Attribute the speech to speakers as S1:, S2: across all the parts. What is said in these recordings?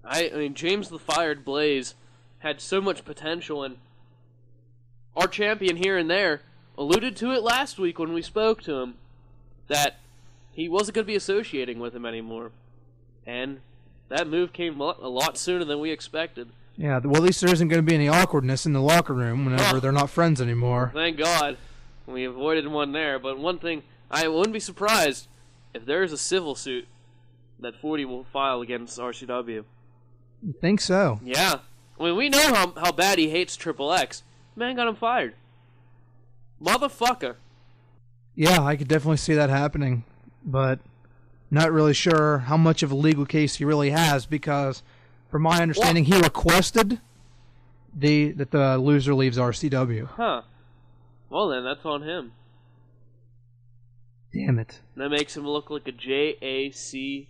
S1: I mean, James the Fired Blaze had so much potential, and our champion here and there alluded to it last week when we spoke to him, that he wasn't going to be associating with him anymore. And that move came a lot sooner than we expected.
S2: Yeah, well, at least there isn't going to be any awkwardness in the locker room whenever they're not friends anymore.
S1: Thank God. We avoided one there. But one thing, I wouldn't be surprised if there is a civil suit that 40 will file against RCW.
S2: You think so?
S1: Yeah. I mean, we know how bad he hates Triple X. Man got him fired. Motherfucker.
S2: Yeah, I could definitely see that happening. But not really sure how much of a legal case he really has, because from my understanding, he requested that the loser leaves RCW.
S1: Huh. Well then, that's on him.
S2: Damn it.
S1: That makes him look like a JACK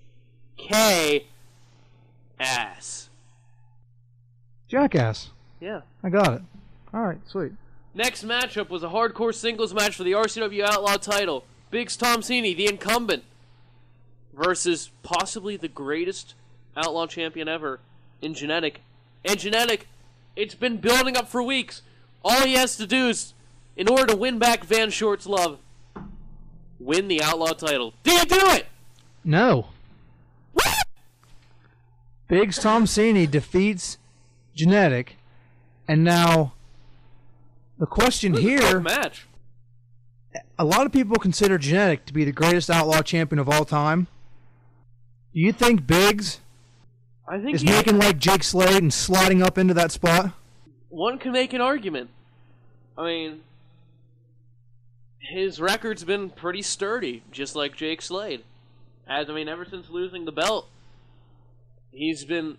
S1: ass.
S2: Jackass.
S1: Yeah.
S2: I got it. Alright, sweet.
S1: Next matchup was a hardcore singles match for the RCW Outlaw title. Biggs Tomsini, the incumbent, versus possibly the greatest Outlaw champion ever in Genetic. And Genetic, it's been building up for weeks. All he has to do is, in order to win back Van Short's love, win the Outlaw title. Did he do it?
S2: No.
S1: What?
S2: Biggs Tomsini defeats Genetic, and now the question here,
S1: match.
S2: A lot of people consider Genetic to be the greatest Outlaw champion of all time. Do you think Biggs is making like Jake Slade and sliding up into that spot?
S1: One can make an argument. I mean, his record's been pretty sturdy, just like Jake Slade. Ever since losing the belt, he's been,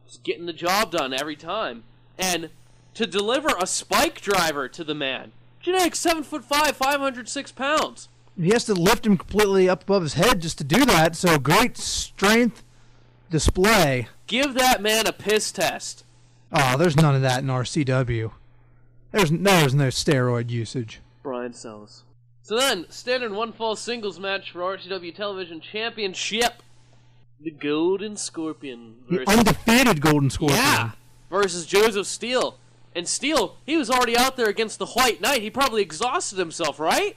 S1: just getting the job done every time. And to deliver a spike driver to the man, Genetic's 7'5", 506 pounds.
S2: He has to lift him completely up above his head just to do that, so great strength display.
S1: Give that man a piss test.
S2: Oh, there's none of that in RCW. There's no steroid usage.
S1: Brian Sells. So then, standard one fall singles match for RCW Television Championship. The Golden Scorpion.
S2: The undefeated Golden Scorpion.
S1: Yeah. Versus Joseph Steele. And Steele, he was already out there against the White Knight. He probably exhausted himself, right?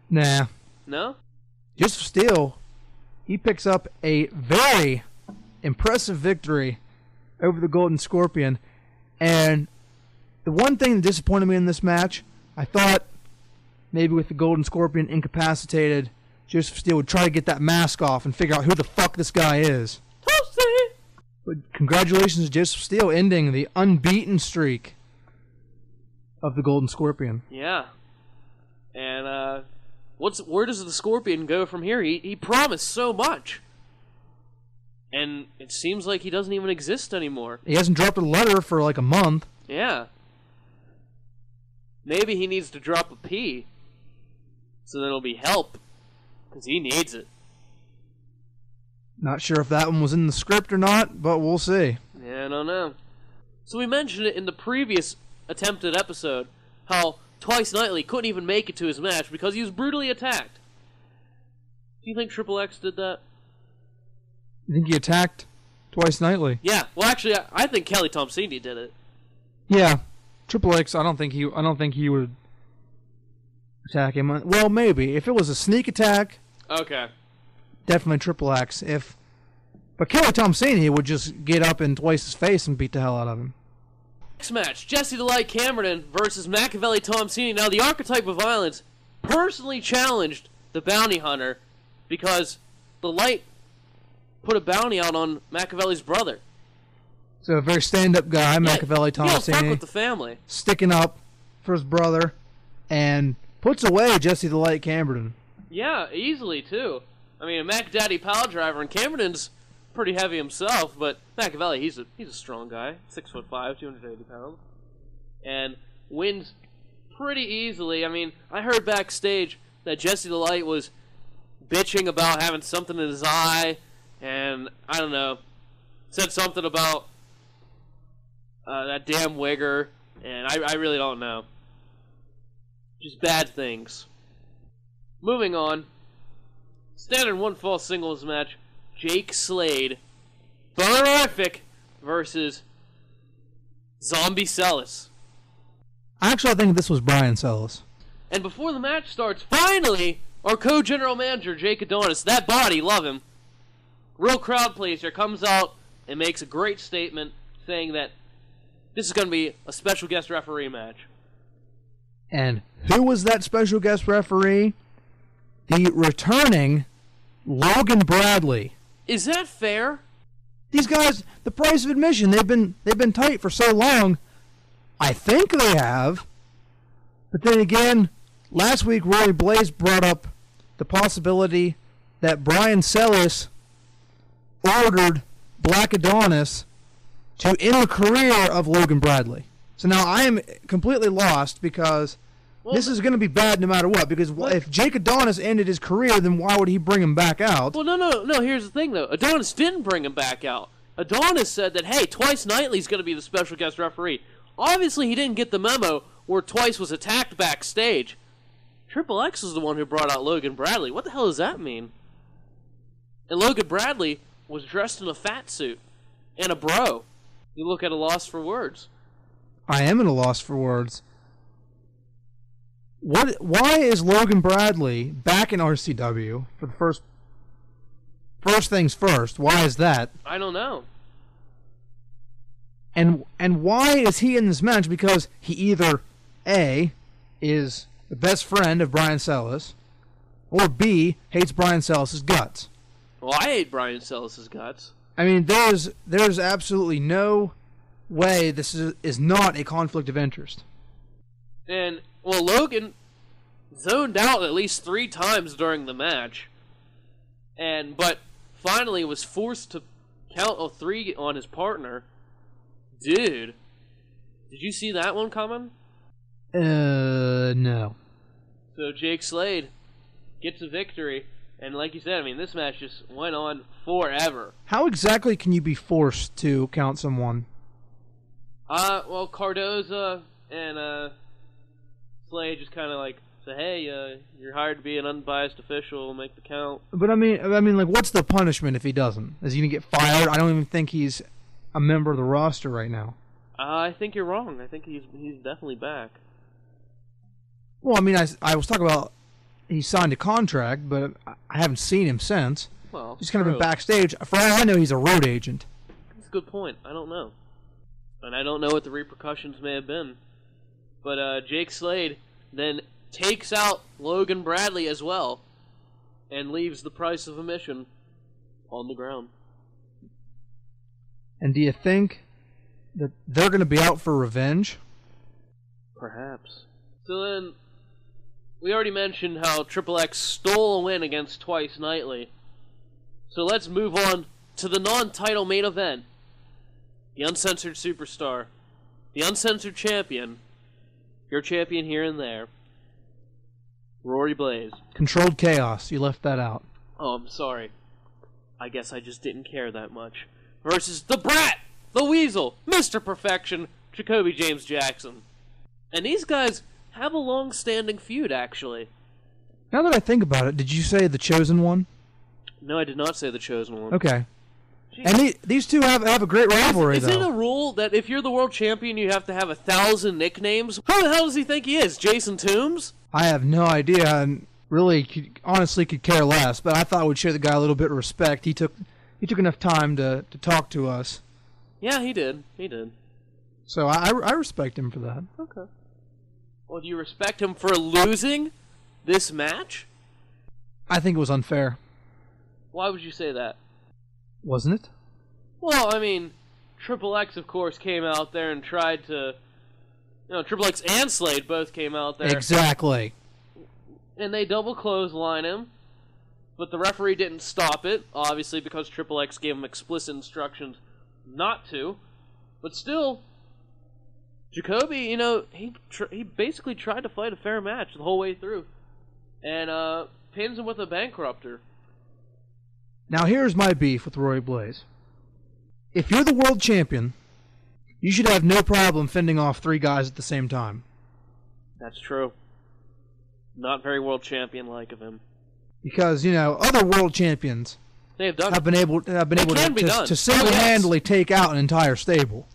S2: Nah.
S1: No?
S2: Joseph Steele, he picks up a very impressive victory over the Golden Scorpion. And the one thing that disappointed me in this match, I thought maybe with the Golden Scorpion incapacitated, Joseph Steele would try to get that mask off and figure out who the fuck this guy is.
S1: Toasty!
S2: But congratulations to Joseph Steele ending the unbeaten streak of the Golden Scorpion.
S1: Yeah. And, where does the Scorpion go from here? He promised so much. And it seems like he doesn't even exist anymore.
S2: He hasn't dropped a letter for like a month.
S1: Yeah. Maybe he needs to drop a P. So then it'll be help. Because he needs it.
S2: Not sure if that one was in the script or not, but we'll see.
S1: Yeah, I don't know. So we mentioned it in the previous attempted episode, how Twice Nightly couldn't even make it to his match because he was brutally attacked. Do you think Triple X did that?
S2: You think he attacked Twice Nightly?
S1: Yeah. Well, actually, I think Kelly Tomsini did it.
S2: Yeah. Triple X, I don't think he would attack him. Well, maybe. If it was a sneak attack,
S1: okay.
S2: Definitely Triple X. But Kelly Tomsini would just get up in Twice's face and beat the hell out of him.
S1: Next match, Jesse the Light Cameron versus Machiavelli Tomsini. Now, the Archetype of Violence personally challenged the Bounty Hunter because the Light put a bounty out on Machiavelli's brother.
S2: So a very stand-up guy, Machiavelli Tomsini.
S1: Fuck with the family.
S2: Sticking up for his brother and puts away Jesse the Light Cameron.
S1: Yeah, easily, too. I mean, a Mac Daddy pile driver, and Cameron's pretty heavy himself, but Machiavelli, he's a strong guy, 6'5", 280 pounds, and wins pretty easily. I mean, I heard backstage that Jesse the Light was bitching about having something in his eye, and I don't know, said something about that damn wigger, and I really don't know. Just bad things. Moving on. Standard one fall singles match. Jake Slade Bonerific versus Zombie Celis.
S2: Actually, I think this was Brian Celis.
S1: And before the match starts, finally, our co-general manager, Jake Adonis, that body, love him, real crowd pleaser, comes out and makes a great statement saying that this is going to be a special guest referee match.
S2: And who was that special guest referee? The returning Logan Bradley.
S1: Is that fair?
S2: These guys, the price of admission, they've been tight for so long. I think they have. But then again, last week Rory Blaze brought up the possibility that Brian Celis ordered Black Adonis to end the career of Logan Bradley. So now I am completely lost because this is going to be bad no matter what. Because if Jake Adonis ended his career, then why would he bring him back out?
S1: Well, no. Here's the thing, though. Adonis didn't bring him back out. Adonis said that, hey, Twice Nightly's going to be the special guest referee. Obviously, he didn't get the memo where Twice was attacked backstage. Triple X is the one who brought out Logan Bradley. What the hell does that mean? And Logan Bradley was dressed in a fat suit and a bro. You look at a loss for words.
S2: I am at a loss for words. Why is Logan Bradley back in RCW for the first things first? Why is that?
S1: I don't know.
S2: And why is he in this match? Because he either A, is the best friend of Brian Celis, or B, hates Brian Celis' guts.
S1: Well, I hate Brian Celis' guts.
S2: I mean, there's absolutely no way this is not a conflict of interest.
S1: And, well, Logan zoned out at least 3 times during the match, but finally was forced to count a 3 on his partner. Dude, did you see that one coming?
S2: No.
S1: So Jake Slade gets a victory, and like you said, I mean, this match just went on forever.
S2: How exactly can you be forced to count someone?
S1: Well, Cardoza and Slade just kind of like say, hey, you're hired to be an unbiased official, make the count.
S2: But I mean, like, what's the punishment if he doesn't? Is he gonna get fired? I don't even think he's a member of the roster right now.
S1: I think you're wrong. I think he's definitely back.
S2: Well, I mean, I was talking about he signed a contract, but I haven't seen him since.
S1: Well,
S2: he's kind of been backstage. For all I know, he's a road agent.
S1: That's a good point. I don't know. And I don't know what the repercussions may have been. But Jake Slade then takes out Logan Bradley as well and leaves the price of admission on the ground.
S2: And do you think that they're going to be out for revenge?
S1: Perhaps. So then, we already mentioned how Triple X stole a win against Twice Nightly. So let's move on to the non-title main event. The Uncensored Superstar. The Uncensored Champion. Your champion here and there. Rory Blaze.
S2: Controlled Chaos. You left that out.
S1: Oh, I'm sorry. I guess I just didn't care that much. Versus the Brat, the Weasel, Mr. Perfection, Jacoby James Jackson. And these guys have a long-standing feud, actually.
S2: Now that I think about it, did you say the Chosen One?
S1: No, I did not say the Chosen One.
S2: Okay. Jeez. And these two have a great rivalry,
S1: though. Is it a rule that if you're the world champion, you have to have 1,000 nicknames? Who the hell does he think he is, Jason Toombs?
S2: I have no idea, and really, honestly, could care less. But I thought we'd show the guy a little bit of respect. He took enough time to talk to us.
S1: Yeah, he did. He did.
S2: So I respect him for that.
S1: Okay. Well, do you respect him for losing this match?
S2: I think it was unfair.
S1: Why would you say that?
S2: Wasn't it?
S1: Well, I mean, Triple X, of course, came out there and tried to... Triple X and Slade both came out there.
S2: Exactly.
S1: And they double clothesline him. But the referee didn't stop it, obviously, because Triple X gave him explicit instructions not to. But still, Jacoby, he basically tried to fight a fair match the whole way through. And pins him with a bankrupter.
S2: Now here's my beef with Rory Blaze. If you're the world champion, you should have no problem fending off 3 guys at the same time.
S1: That's true. Not very world champion-like of him.
S2: Because, other world champions,
S1: They have done
S2: have been able
S1: can be done.
S2: to single-handedly take out an entire stable.